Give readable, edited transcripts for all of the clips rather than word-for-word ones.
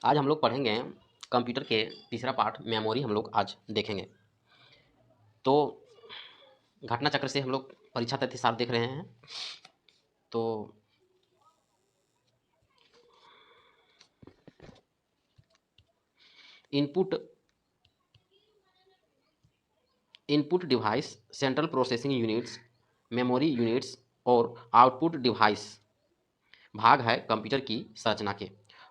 आज हम लोग पढ़ेंगे कंप्यूटर के तीसरा पार्ट मेमोरी हम लोग आज देखेंगे। तो घटना चक्र से हम लोग परीक्षा तथ्य सार देख रहे हैं। तो input input device, central processing units, memory units और आउटपुट डिवाइस भाग है कंप्यूटर की संरचना के।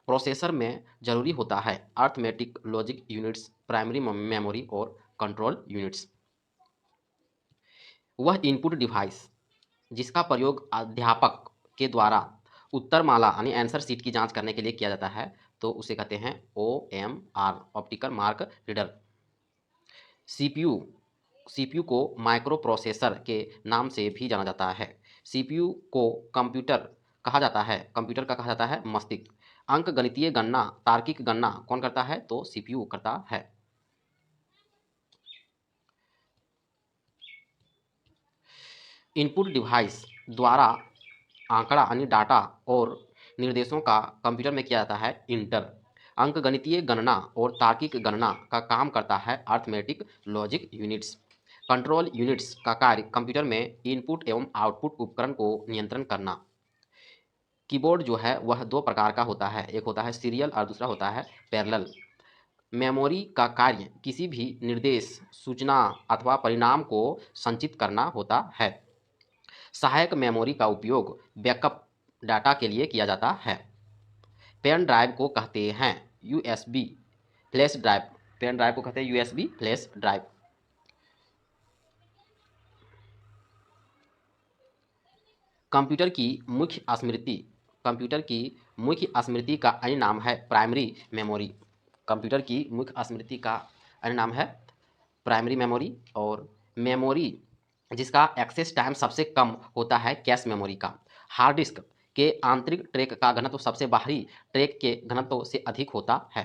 प्रोसेसर में जरूरी होता है arithmetic logic units, primary memory और कंट्रोल यूनिट्स। वह इनपुट डिवाइस जिसका प्रयोग अध्यापक के द्वारा उत्तरमाला यानी आंसर शीट की जांच करने के लिए किया जाता है, तो उसे कहते हैं OMR, optical mark reader. CPU CPU को माइक्रो प्रोसेसर के नाम से भी जाना जाता है। सीपीयू को कंप्यूटर का कहा जाता है मस्तिष्क। अंक गणितीय गणना, तार्किक गणना कौन करता है? तो सीपीयू करता है। इनपुट डिवाइस द्वारा आंकड़ा यानी डाटा और निर्देशों का कंप्यूटर में किया जाता है इंटर। अंकगणितीय गणना और तार्किक गणना का काम करता है arithmetic logic units. Control units का कार्य कंप्यूटर में इनपुट एवं आउटपुट उपकरण को नियंत्रण करना। कीबोर्ड जो है वह दो प्रकार का होता है, एक होता है सीरियल और दूसरा होता है पैरेलल। मेमोरी का कार्य किसी भी निर्देश, सूचना अथवा परिणाम को संचित करना होता है। सहायक मेमोरी का उपयोग बैकअप डाटा के लिए किया जाता है। पेन ड्राइव को कहते हैं USB flash drive. Pen drive को कहते हैं USB फ्लैश ड्राइव। कंप्यूटर की मुख्य स्मृति का अन्य नाम है प्राइमरी मेमोरी। कंप्यूटर की मुख्य स्मृति का अन्य नाम है प्राइमरी मेमोरी। और मेमोरी जिसका एक्सेस टाइम सबसे कम होता है कैश मेमोरी का। हार्ड डिस्क के आंतरिक ट्रैक का घनत्व सबसे बाहरी ट्रैक के घनत्व से अधिक होता है।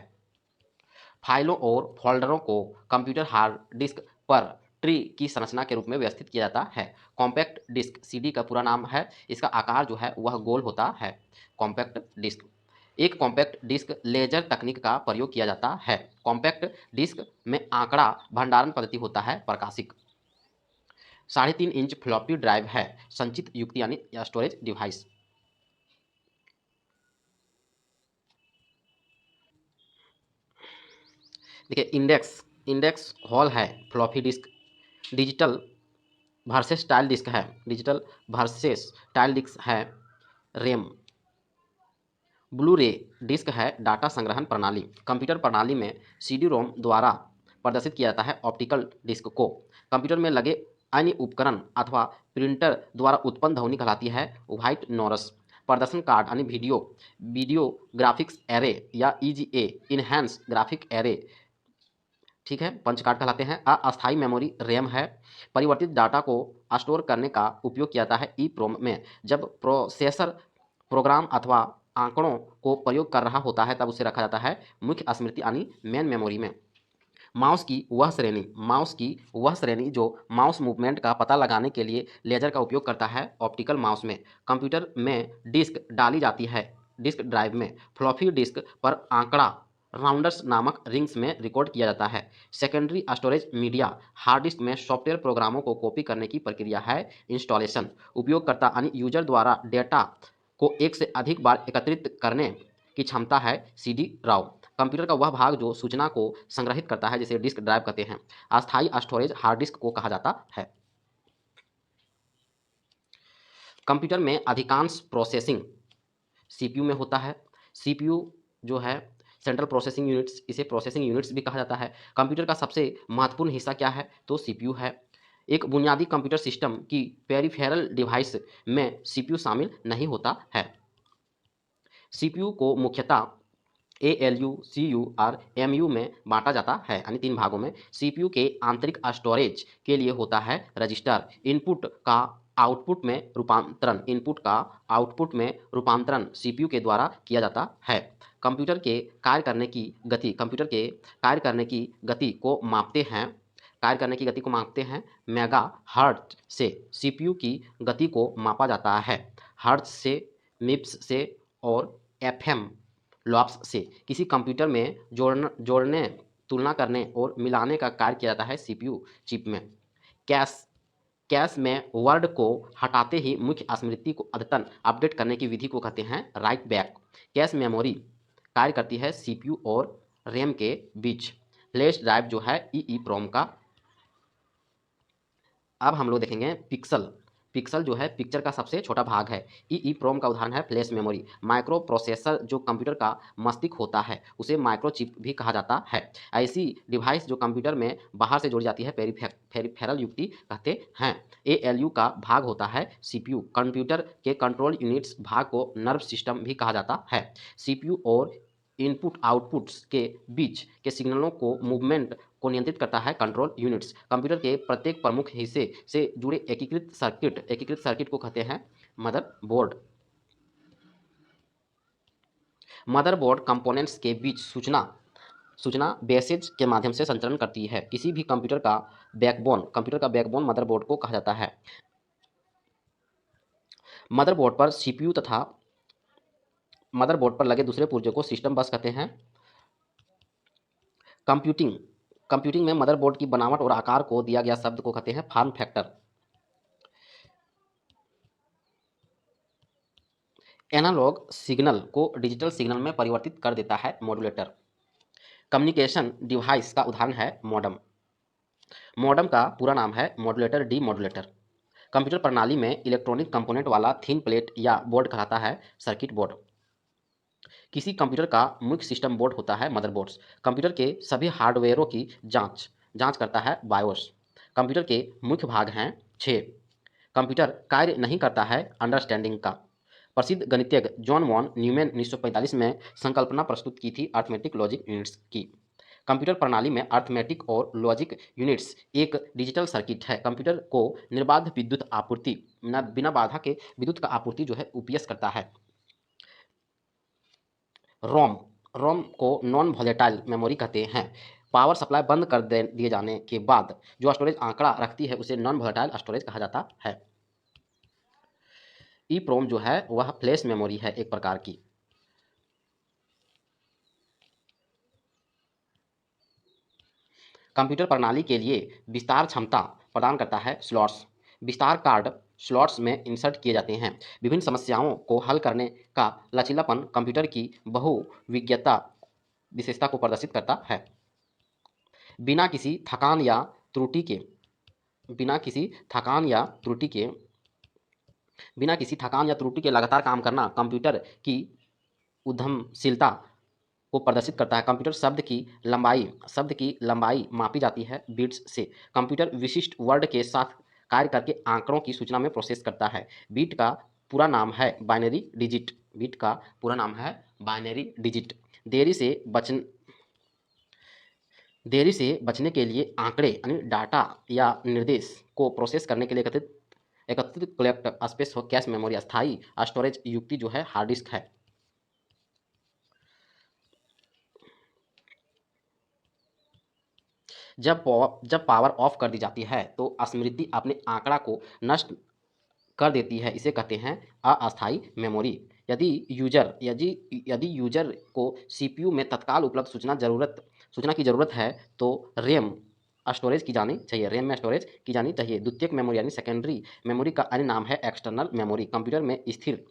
फाइलों और फोल्डरों को कंप्यूटर हार्ड डिस्क पर ट्री की संरचना के रूप में व्यवस्थित किया जाता है। कॉम्पैक्ट डिस्क CD का पूरा नाम है, इसका आकार जो है वह गोल होता है। कॉम्पैक्ट डिस्क, एक कॉम्पैक्ट डिस्क लेजर तकनीक का प्रयोग किया जाता है। कॉम्पैक्ट डिस्क में आंकड़ा भंडारण पद्धति होता है प्रकाशिक। 3.5 इंच फ्लॉपी ड्राइव है संचित युक्ति यानी स्टोरेज डिवाइस। देखिए इंडेक्स हॉल है floppy disk. Digital versatile disk है रैम। ब्लू रे डिस्क है डाटा संग्रहण प्रणाली। कंप्यूटर प्रणाली में CD-ROM द्वारा प्रदर्शित किया जाता है ऑप्टिकल डिस्क को। कंप्यूटर में लगे अन्य उपकरण अथवा प्रिंटर द्वारा उत्पन्न ध्वनि कहलाती है व्हाइट नॉइस। प्रदर्शन कार्ड यानी वीडियो ग्राफिक्स एरे या EGA इनहैंस ग्राफिक एरे, ठीक है, पंच कार्ड कहलाते हैं। अस्थायी मेमोरी रैम है। परिवर्तित डाटा को स्टोर करने का उपयोग किया जाता है EEPROM में। जब प्रोसेसर प्रोग्राम अथवा आंकड़ों को प्रयोग कर रहा होता है तब उसे रखा जाता है मुख्य स्मृति यानी मेन मेमोरी में। माउस की वह श्रेणी जो माउस मूवमेंट का पता लगाने के लिए लेजर का उपयोग करता है ऑप्टिकल माउस में। कंप्यूटर में डिस्क डाली जाती है डिस्क ड्राइव में। फ्लॉपी डिस्क पर आंकड़ा राउंडर्स नामक रिंग्स में रिकॉर्ड किया जाता है। Secondary storage media, hard disk में सॉफ्टवेयर प्रोग्रामों को कॉपी करने की प्रक्रिया है इंस्टॉलेशन। उपयोगकर्ता यानी यूजर द्वारा डेटा को एक से अधिक बार एकत्रित करने की क्षमता है CD-ROM। कंप्यूटर का वह भाग जो सूचना को संग्रहित करता है जिसे डिस्क ड्राइव कहते हैं। अस्थायी स्टोरेज हार्ड डिस्क को कहा जाता है। कंप्यूटर में अधिकांश प्रोसेसिंग CPU में होता है। CPU जो है सेंट्रल प्रोसेसिंग यूनिट्स, इसे प्रोसेसिंग यूनिट्स भी कहा जाता है। कंप्यूटर का सबसे महत्वपूर्ण हिस्सा क्या है? तो CPU है। एक बुनियादी कंप्यूटर सिस्टम की पेरिफेरल डिवाइस में CPU शामिल नहीं होता है। CPU को मुख्यतः ALU, CU और MU में बांटा जाता है यानी 3 भागों में। CPU के आंतरिक स्टोरेज के लिए होता है रजिस्टर। इनपुट का आउटपुट में रूपांतरण CPU के द्वारा किया जाता है। कंप्यूटर के कार्य करने की गति को मापते हैं मेगा हर्ट्ज से। CPU की गति को मापा जाता है हर्ट्ज से, MIPS से और FM लॉप्स से। किसी कंप्यूटर में जोड़ने, तुलना करने और मिलाने का कार्य किया जाता है सीपीयू चिप में। कैश कैश में वर्ड को हटाते ही मुख्य स्मृति को अद्यतन अपडेट करने की विधि को कहते हैं राइट बैक। कैश मेमोरी कार्य करती है सीपीयू और रैम के बीच। फ्लैश ड्राइव जो है ईईप्रोम का। अब हम लोग देखेंगे पिक्सल। पिक्सल जो है पिक्चर का सबसे छोटा भाग है। ईईप्रोम का उदाहरण है फ्लैश मेमोरी। माइक्रो प्रोसेसर जो कंप्यूटर का मस्तिष्क होता है उसे माइक्रोचिप भी कहा जाता है। ऐसी डिवाइस जो कंप्यूटर में बाहर से जोड़ी जाती है पेरिफेरल युक्ति कहते हैं। एएलयू का भाग होता है सीपीयू। कंप्यूटर के कंट्रोल यूनिट्स भाग को नर्व सिस्टम भी कहा जाता है। सीपीयू और इनपुट आउटपुट्स के बीच के सिग्नलों को मूवमेंट को नियंत्रित करता है कंट्रोल यूनिट्स। कंप्यूटर के प्रत्येक प्रमुख हिस्से से जुड़े एकीकृत सर्किट को कहते हैं मदरबोर्ड। मदरबोर्ड कंपोनेंट्स के बीच सूचना बेसेज के माध्यम से संचरण करती है। किसी भी कंप्यूटर का बैकबोन मदरबोर्ड को कहा जाता है। मदरबोर्ड पर लगे दूसरे पुर्जे को सिस्टम बस कहते हैं। कंप्यूटिंग में मदरबोर्ड की बनावट और आकार को दिया गया शब्द को कहते हैं फॉर्म फैक्टर। एनालॉग सिग्नल को डिजिटल सिग्नल में परिवर्तित कर देता है मॉड्यूलेटर। कम्युनिकेशन डिवाइस का उदाहरण है मॉडम। मॉडम का पूरा नाम है मॉड्यूलेटर डीमॉड्यूलेटर। कंप्यूटर प्रणाली में इलेक्ट्रॉनिक कंपोनेंट वाला थिन प्लेट या बोर्ड कहलाता है सर्किट बोर्ड। किसी कंप्यूटर का मुख्य सिस्टम बोर्ड होता है मदरबोर्ड्स। कंप्यूटर के सभी हार्डवेयरों की जांच करता है बायोस। कंप्यूटर के मुख्य भाग हैं 6। कंप्यूटर कार्य नहीं करता है अंडरस्टैंडिंग का। प्रसिद्ध गणितज्ञ जॉन वॉन न्यूमैन 1945 में संकल्पना प्रस्तुत की थी अर्थमेटिक लॉजिक यूनिट्स की। कंप्यूटर प्रणाली में अर्थमेटिक और लॉजिक यूनिट्स एक डिजिटल सर्किट है। कंप्यूटर को निर्बाध विद्युत आपूर्ति बिना बाधा के विद्युत का आपूर्ति जो है यूपीएस करता है। रोम को नॉन वॉलेटाइल मेमोरी कहते हैं। पावर सप्लाई बंद कर दिए जाने के बाद जो स्टोरेज आंकड़ा रखती है उसे नॉन वॉलेटाइल स्टोरेज कहा जाता है। ईप्रोम जो है वह फ्लैश मेमोरी है एक प्रकार की। कंप्यूटर प्रणाली के लिए विस्तार क्षमता प्रदान करता है स्लॉट्स। विस्तार कार्ड स्लॉट्स में इंसर्ट किए जाते हैं। विभिन्न समस्याओं को हल करने का लचीलापन कंप्यूटर की बहुविज्ञता विशेषता को प्रदर्शित करता है। बिना किसी थकान या त्रुटि के लगातार काम करना कंप्यूटर की उद्यमशीलता को प्रदर्शित करता है। कंप्यूटर शब्द की लंबाई मापी जाती है बिट्स से। कंप्यूटर विशिष्ट वर्ड के साथ कार्य करके आंकड़ों की सूचना में प्रोसेस करता है। बीट का पूरा नाम है बाइनरी डिजिट। देरी से बचने के लिए आंकड़े यानी डाटा या निर्देश को प्रोसेस करने के लिए एकत्रित कलेक्ट स्पेस हो कैश मेमोरी। अस्थायी स्टोरेज युक्ति जो है हार्ड डिस्क है। जब पावर ऑफ कर दी जाती है तो स्मृति अपने आंकड़ा को नष्ट कर देती है। इसे कहते हैं अस्थायी मेमोरी। यदि यूजर को सीपीयू में तत्काल उपलब्ध सूचना की जरूरत है तो रैम में स्टोरेज की जानी चाहिए। द्वितीयक मेमोरी यानी सेकेंडरी मेमोरी का अन्य नाम है एक्सटर्नल मेमोरी। कंप्यूटर में स्थिर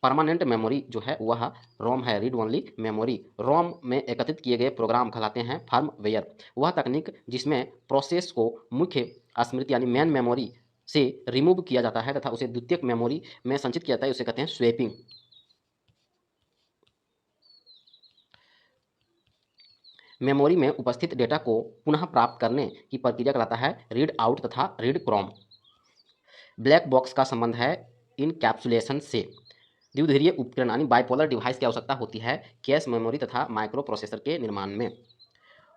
परमानेंट मेमोरी जो है वह रोम है, रीड ओनली मेमोरी। रोम में एकत्रित किए गए प्रोग्राम कहलाते हैं फर्मवेयर। वह तकनीक जिसमें प्रोसेस को मुख्य स्मृति यानी मेन मेमोरी से रिमूव किया जाता है तथा उसे द्वितीयक मेमोरी में संचित किया जाता है उसे कहते हैं स्वैपिंग। मेमोरी में उपस्थित डेटा को पुनः प्राप्त करने की प्रक्रिया कहलाता है रीड आउट तथा रीड क्रोम। ब्लैक बॉक्स का संबंध है इनकैप्सुलेशन से। द्विध्रुवीय उपकरण यानी बाइपोलर डिवाइस की आवश्यकता होती है कैश मेमोरी तथा माइक्रो प्रोसेसर के निर्माण में।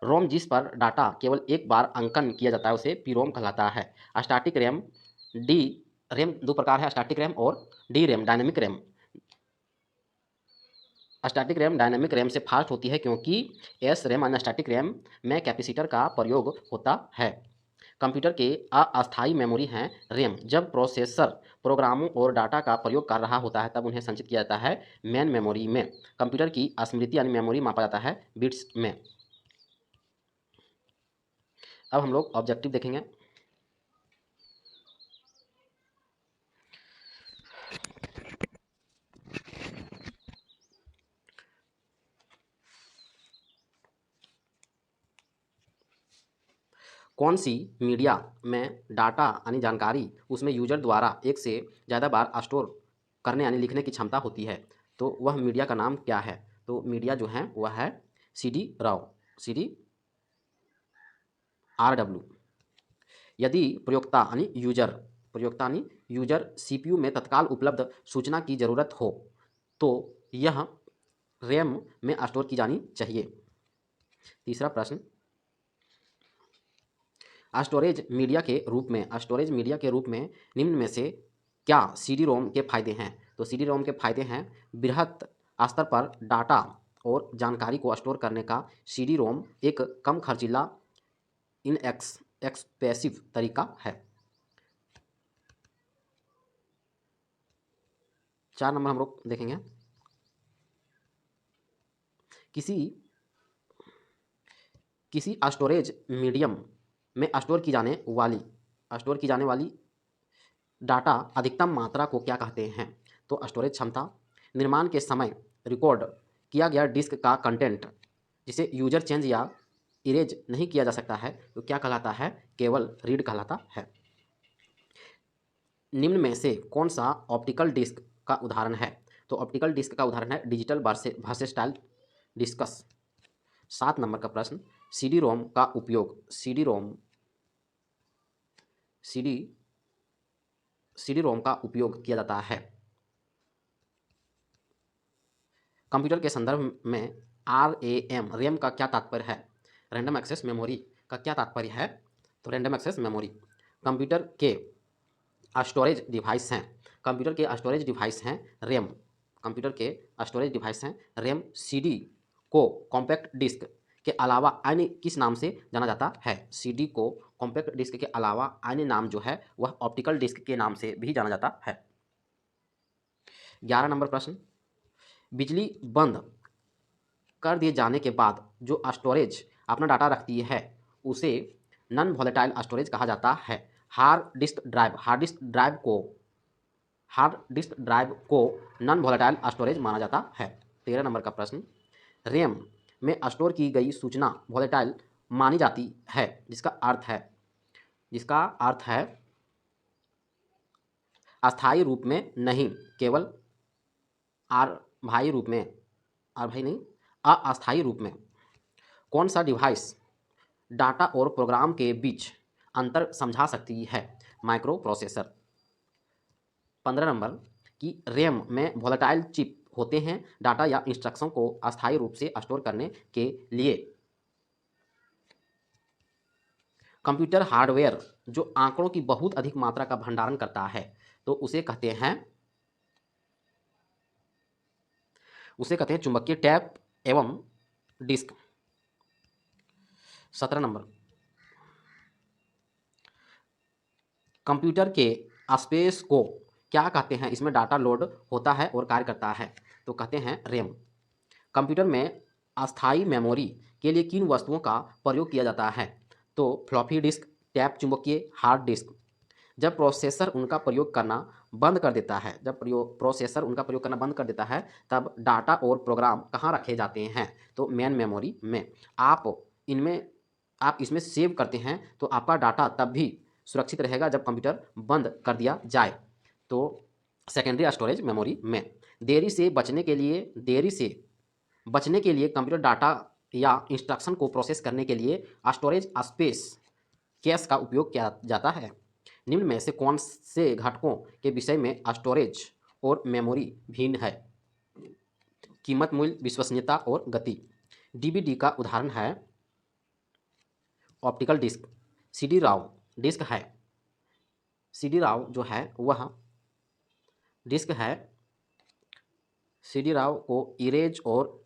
रोम जिस पर डाटा केवल एक बार अंकन किया जाता है उसे पीरोम कहलाता है। स्टैटिक रैम दो प्रकार है, स्टैटिक रैम और D RAM dynamic RAM. Static RAM dynamic RAM से फास्ट होती है क्योंकि एस रैम यानी स्टैटिक रैम में कैपेसिटर का प्रयोग होता है। कंप्यूटर के अस्थायी मेमोरी हैं रैम। जब प्रोसेसर प्रोग्रामों और डाटा का प्रयोग कर रहा होता है तब उन्हें संचित किया जाता है मेन मेमोरी में। कंप्यूटर की स्मृति यानी मेमोरी मापा जाता है बिट्स में। अब हम लोग ऑब्जेक्टिव देखेंगे। कौन सी मीडिया में डाटा यानी जानकारी उसमें यूजर द्वारा एक से ज़्यादा बार स्टोर करने यानी लिखने की क्षमता होती है, तो वह मीडिया का नाम क्या है? तो मीडिया जो है वह है CD-RW। यदि प्रयोक्ता यानी यूजर सीपीयू में तत्काल उपलब्ध सूचना की ज़रूरत हो तो यह रैम में स्टोर की जानी चाहिए। तीसरा प्रश्न, स्टोरेज मीडिया के रूप में निम्न में से क्या सीडी रोम के फायदे हैं? तो सीडी रोम के फायदे हैं बृहत स्तर पर डाटा और जानकारी को स्टोर करने का सीडी रोम एक कम खर्चीला एक्सपेंसिव तरीका है। 4 नंबर हम लोग देखेंगे। किसी स्टोरेज मीडियम में स्टोर की जाने वाली डाटा अधिकतम मात्रा को क्या कहते हैं? तो स्टोरेज क्षमता। निर्माण के समय रिकॉर्ड किया गया डिस्क का कंटेंट जिसे यूजर चेंज या इरेज नहीं किया जा सकता है तो क्या कहलाता है? केवल रीड कहलाता है। निम्न में से कौन सा ऑप्टिकल डिस्क का उदाहरण है? तो ऑप्टिकल डिस्क का उदाहरण है डिजिटल वर्सेटाइल डिस्कस। 7 नंबर का प्रश्न, सीडी रोम का उपयोग किया जाता है कंप्यूटर के संदर्भ में। रैम का क्या तात्पर्य है? रैंडम एक्सेस मेमोरी का क्या तात्पर्य है? तो रैंडम एक्सेस मेमोरी कंप्यूटर के स्टोरेज डिवाइस हैं रैम। सीडी को कॉम्पैक्ट डिस्क के अलावा अन्य किस नाम से जाना जाता है? सीडी को कॉम्पैक्ट डिस्क के अलावा अन्य नाम जो है वह ऑप्टिकल डिस्क के नाम से भी जाना जाता है। 11 नंबर प्रश्न, बिजली बंद कर दिए जाने के बाद जो स्टोरेज अपना डाटा रखती है उसे नॉन वोलेटाइल स्टोरेज कहा जाता है। हार्ड डिस्क ड्राइव को नॉन वोलेटाइल स्टोरेज माना जाता है। 13 नंबर का प्रश्न, रैम में स्टोर की गई सूचना वोलेटाइल मानी जाती है जिसका अर्थ है अस्थायी रूप में नहीं, केवल अस्थायी रूप में। कौन सा डिवाइस डाटा और प्रोग्राम के बीच अंतर समझा सकती है? Micro processor. 15 नंबर की रैम में वोलेटाइल चिप होते हैं डाटा या इंस्ट्रक्शन को अस्थायी रूप से स्टोर करने के लिए। कंप्यूटर हार्डवेयर जो आंकड़ों की बहुत अधिक मात्रा का भंडारण करता है तो उसे कहते हैं चुंबकीय टैप एवं डिस्क। 17 नंबर, कंप्यूटर के स्पेस को क्या कहते हैं? इसमें डाटा लोड होता है और कार्य करता है तो कहते हैं रैम। कंप्यूटर में अस्थायी मेमोरी के लिए किन वस्तुओं का प्रयोग किया जाता है? तो फ्लॉपी डिस्क, टैप चुंबकीय, हार्ड डिस्क। जब प्रोसेसर उनका प्रयोग करना बंद कर देता है तब डाटा और प्रोग्राम कहाँ रखे जाते हैं? तो मेन मेमोरी में। आप इसमें सेव करते हैं तो आपका डाटा तब भी सुरक्षित रहेगा जब कंप्यूटर बंद कर दिया जाए तो सेकेंडरी स्टोरेज मेमोरी में। देरी से बचने के लिए कंप्यूटर डाटा या इंस्ट्रक्शन को प्रोसेस करने के लिए स्टोरेज स्पेस कैश का उपयोग किया जाता है। निम्न में से कौन से घटकों के विषय में स्टोरेज और मेमोरी भिन्न है? कीमत, मूल्य, विश्वसनीयता और गति। डीवीडी का उदाहरण है ऑप्टिकल डिस्क। सीडी राव डिस्क है। सीडी राव जो है वह डिस्क है। सीडी राव को इरेज और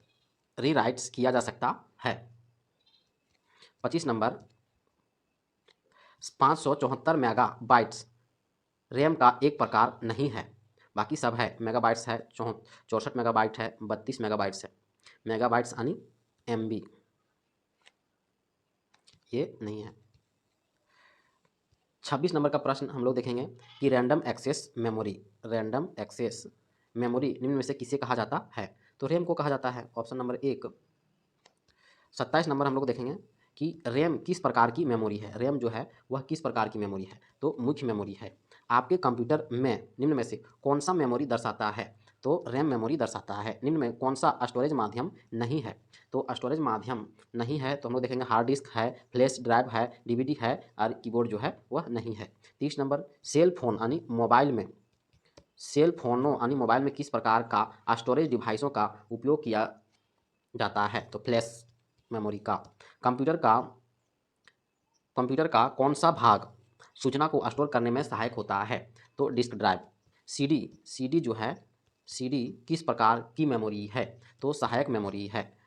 रीराइट्स किया जा सकता है। 25 नंबर, 574 मेगाबाइट्स रैम का एक प्रकार नहीं है, बाकी सब है। मेगाबाइट्स है, 64 मेगाबाइट है, 32 मेगाबाइट्स है। मेगाबाइट्स यानी MB, ये नहीं है। 26 नंबर का प्रश्न हम लोग देखेंगे कि random access memory, random access memory निम्न में से किसे कहा जाता है? तो रैम को कहा जाता है, ऑप्शन नंबर 1। 27 नंबर हम लोग देखेंगे कि रैम किस प्रकार की मेमोरी है। रैम जो है वह किस प्रकार की मेमोरी है? तो मुख्य मेमोरी है। आपके कंप्यूटर में निम्न में से कौन सा मेमोरी दर्शाता है? तो रैम मेमोरी दर्शाता है। निम्न में कौन सा स्टोरेज माध्यम नहीं है? तो स्टोरेज माध्यम नहीं है तो हम लोग देखेंगे हार्ड डिस्क है, फ्लैश ड्राइव है, DVD है और कीबोर्ड जो है वह नहीं है। 30 नंबर, सेल फोन यानी मोबाइल में, सेल फोनों यानी मोबाइल में किस प्रकार का स्टोरेज डिवाइसों का उपयोग किया जाता है? तो फ्लैश मेमोरी का। कंप्यूटर का कंप्यूटर का कौन सा भाग सूचना को स्टोर करने में सहायक होता है? तो डिस्क ड्राइव। सीडी, सीडी जो है, सीडी किस प्रकार की मेमोरी है? तो सहायक मेमोरी है।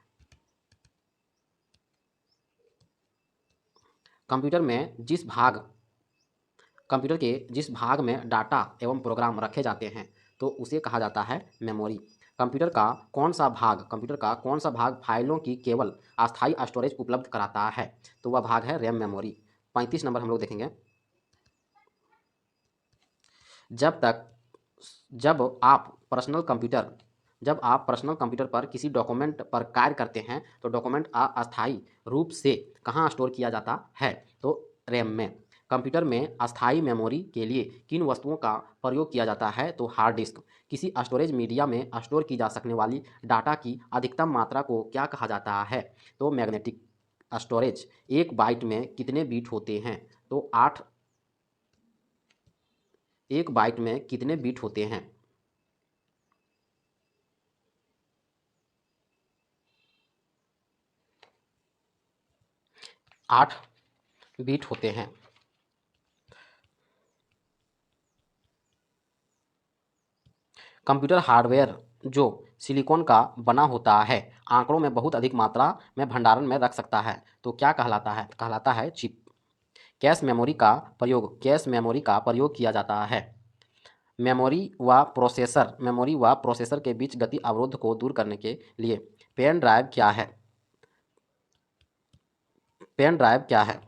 कंप्यूटर में जिस भाग कंप्यूटर के जिस भाग में डाटा एवं प्रोग्राम रखे जाते हैं तो उसे कहा जाता है मेमोरी। कंप्यूटर का कौन सा भाग फाइलों की केवल अस्थायी स्टोरेज उपलब्ध कराता है? तो वह भाग है रैम मेमोरी। 35 नंबर हम लोग देखेंगे, जब तक जब आप पर्सनल कंप्यूटर जब आप पर्सनल कंप्यूटर पर किसी डॉक्यूमेंट पर कार्य करते हैं तो डॉक्यूमेंट अस्थायी रूप से कहाँ स्टोर किया जाता है? तो रैम में। कंप्यूटर में अस्थायी मेमोरी के लिए किन वस्तुओं का प्रयोग किया जाता है? तो हार्ड डिस्क। किसी स्टोरेज मीडिया में स्टोर की जा सकने वाली डाटा की अधिकतम मात्रा को क्या कहा जाता है? तो मैग्नेटिक स्टोरेज। एक बाइट में कितने बीट होते हैं? तो 8। एक बाइट में कितने बीट होते हैं? 8 बीट होते हैं। कंप्यूटर हार्डवेयर जो सिलिकॉन का बना होता है आंकड़ों में बहुत अधिक मात्रा में भंडारण में रख सकता है तो क्या कहलाता है? कहलाता है चिप। कैश मेमोरी का प्रयोग किया जाता है मेमोरी व प्रोसेसर के बीच गति अवरोध को दूर करने के लिए। पेन ड्राइव क्या है? पेन ड्राइव क्या है?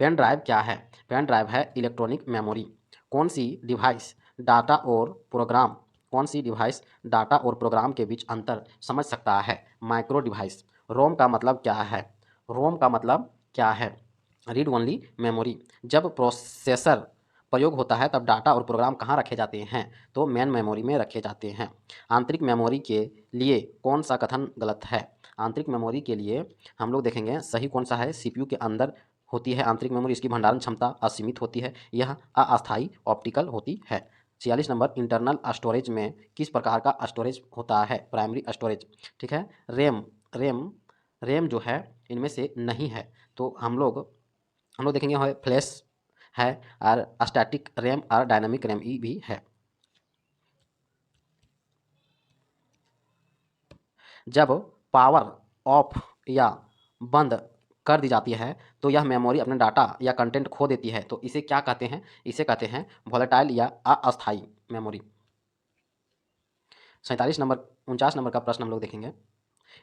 पेन ड्राइव क्या है? पेन ड्राइव है इलेक्ट्रॉनिक मेमोरी। कौन सी डिवाइस डाटा और प्रोग्राम कौन सी डिवाइस डाटा और प्रोग्राम के बीच अंतर समझ सकता है? Micro device. रोम का मतलब क्या है? रोम का मतलब क्या है? Read only memory. जब प्रोसेसर प्रयोग होता है तब डाटा और प्रोग्राम कहाँ रखे जाते हैं? तो मेन मेमोरी में रखे जाते हैं। आंतरिक मेमोरी के लिए कौन सा कथन गलत है? आंतरिक मेमोरी के लिए हम लोग देखेंगे सही कौन सा है। CPU के अंदर होती है आंतरिक मेमोरी, इसकी भंडारण क्षमता असीमित होती है, यह अस्थायी ऑप्टिकल होती है। 46 नंबर, इंटरनल स्टोरेज में किस प्रकार का स्टोरेज होता है? Primary storage. ठीक है। रैम रैम जो है इनमें से नहीं है तो हम लोग देखेंगे है फ्लैश है और स्टैटिक रैम और डायनामिक रैम ई भी है। जब पावर ऑफ या बंद कर दी जाती है तो यह मेमोरी अपने डाटा या कंटेंट खो देती है तो इसे क्या कहते हैं? इसे कहते हैं वोलेटाइल या अस्थायी मेमोरी। 47 नंबर 49 नंबर का प्रश्न हम लोग देखेंगे,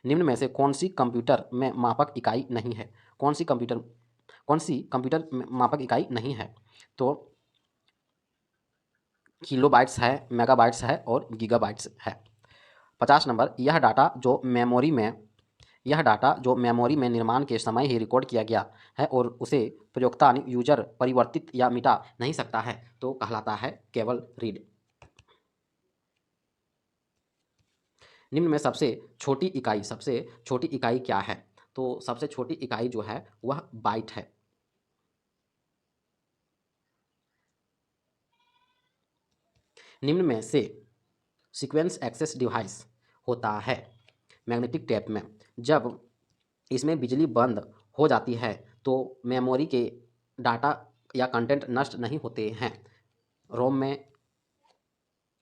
निम्न में से कौन सी कंप्यूटर में मापक इकाई नहीं है? कौन सी कंप्यूटर में मापक इकाई नहीं है? तो किलोबाइट्स है, मेगाबाइट्स है और गीगाबाइट्स है। 50 नंबर, यह डाटा जो मेमोरी में निर्माण के समय ही रिकॉर्ड किया गया है और उसे प्रयोक्ता यानी यूजर परिवर्तित या मिटा नहीं सकता है तो कहलाता है केवल रीड। निम्न में सबसे छोटी इकाई क्या है? तो सबसे छोटी इकाई जो है वह बाइट है। निम्न में से सीक्वेंस एक्सेस डिवाइस होता है मैग्नेटिक टेप में। जब इसमें बिजली बंद हो जाती है तो मेमोरी के डाटा या कंटेंट नष्ट नहीं होते हैं। रोम में,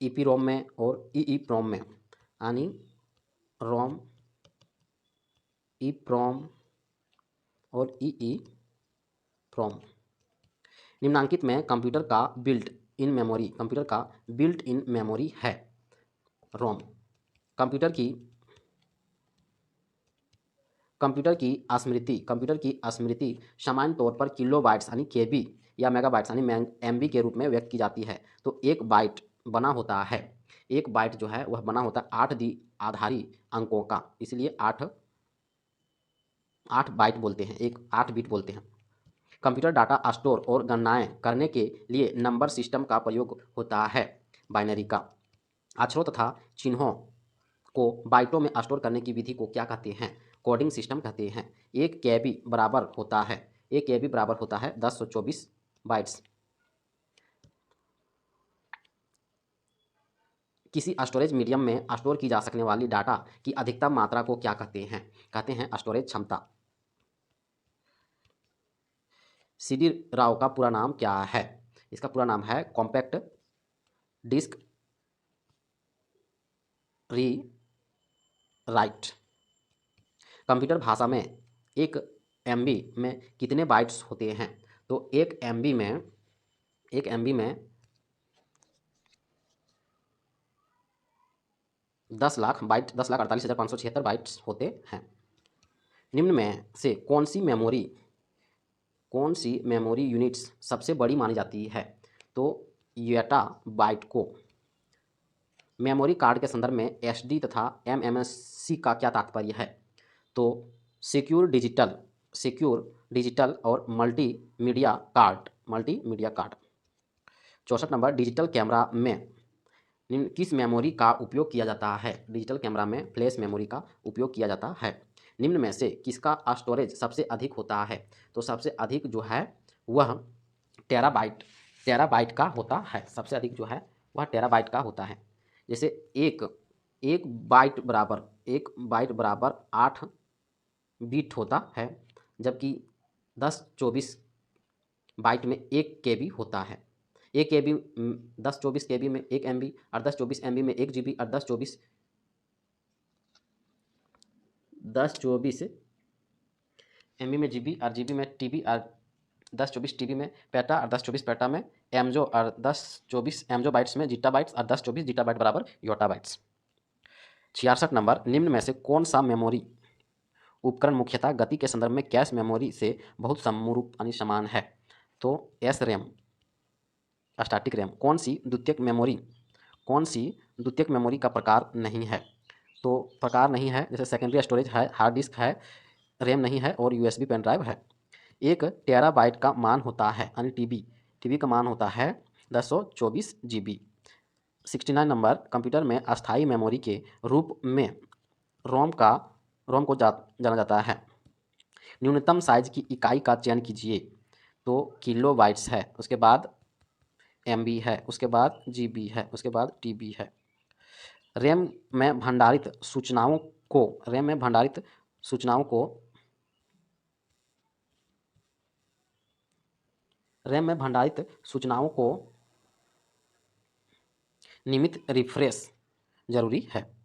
ईपी रोम में और ई प्रोम में, यानी रोम, ई प्रोम और ई प्रोम। निम्नांकित में कंप्यूटर का बिल्ट इन मेमोरी, कंप्यूटर का बिल्ट इन मेमोरी है रोम। कंप्यूटर की स्मृति सामान्य तौर पर किलोबाइट्स यानी केबी या मेगाबाइट्स यानी एमबी के रूप में व्यक्त की जाती है। तो एक बाइट बना होता है, एक बाइट जो है वह बना होता है 8 द्विआधारी अंकों का, इसलिए 8 बाइट बोलते हैं, एक 8 बिट बोलते हैं। कंप्यूटर डाटा स्टोर और गणनाएं करने के लिए नंबर सिस्टम का प्रयोग होता है। बाइनरी का अक्षरों तथा चिन्हों को बाइटों में स्टोर करने की विधि को क्या कहते हैं? कोडिंग सिस्टम कहते हैं। एक केबी बराबर होता है 1024 बाइट्स। किसी स्टोरेज मीडियम में स्टोर की जा सकने वाली डाटा की अधिकतम मात्रा को क्या कहते हैं? कहते हैं स्टोरेज क्षमता। सीडी राव का पूरा नाम क्या है? इसका पूरा नाम है कॉम्पैक्ट डिस्क री राइट। कंप्यूटर भाषा में एक एमबी में कितने बाइट्स होते हैं? तो एक एमबी में 10 लाख बाइट, 10,48,576 बाइट्स होते हैं। निम्न में से कौन सी मेमोरी यूनिट्स सबसे बड़ी मानी जाती है? तो येटा बाइट को। मेमोरी कार्ड के संदर्भ में एसडी तथा एमएमएससी का क्या तात्पर्य है? तो सिक्योर डिजिटल और multimedia card. 64 number, digital camera में किस मेमोरी का उपयोग किया जाता है? डिजिटल कैमरा में फ्लैश मेमोरी का उपयोग किया जाता है। निम्न में से किसका स्टोरेज सबसे अधिक होता है? तो सबसे अधिक जो है वह टेराबाइट का होता है। सबसे अधिक जो है वह टेराबाइट का होता है। जैसे एक बाइट बराबर 8 बिट होता है, जबकि 1024 बाइट में 1 केबी होता है। 1 केबी 1024 केबी में 1 एमबी और 1024 एमबी में 1 जीबी और 1024 एमबी में जीबी और जीबी में टीबी और 1024 टीबी में पेटा और 1024 पेटा में एमजो और 1024 एमजो बाइट्स में जीटा बाइट्स और 1024 जीटा बाइट बराबर योटा बाइट्स। 66 नंबर, निम्न में से कौन सा मेमोरी उपकरण मुख्यतः गति के संदर्भ में कैश मेमोरी से बहुत समरूप यानी समान है? तो एस रैम, स्टैटिक रैम। कौन सी द्वितीयक मेमोरी का प्रकार नहीं है? तो प्रकार नहीं है, जैसे सेकेंडरी स्टोरेज है, हार्ड डिस्क है, रैम नहीं है और यूएसबी पेन ड्राइव है। एक टेराबाइट का मान होता है यानी टीबी का मान होता है 1024 जीबी। 69 नंबर, कंप्यूटर में अस्थायी मेमोरी के रूप में रोम को जाना जाता है। न्यूनतम साइज की इकाई का चयन कीजिए। तो किलो बाइट्स है, उसके बाद एमबी है, उसके बाद जीबी है, उसके बाद टीबी है। रैम में भंडारित सूचनाओं को नियमित रिफ्रेश जरूरी है।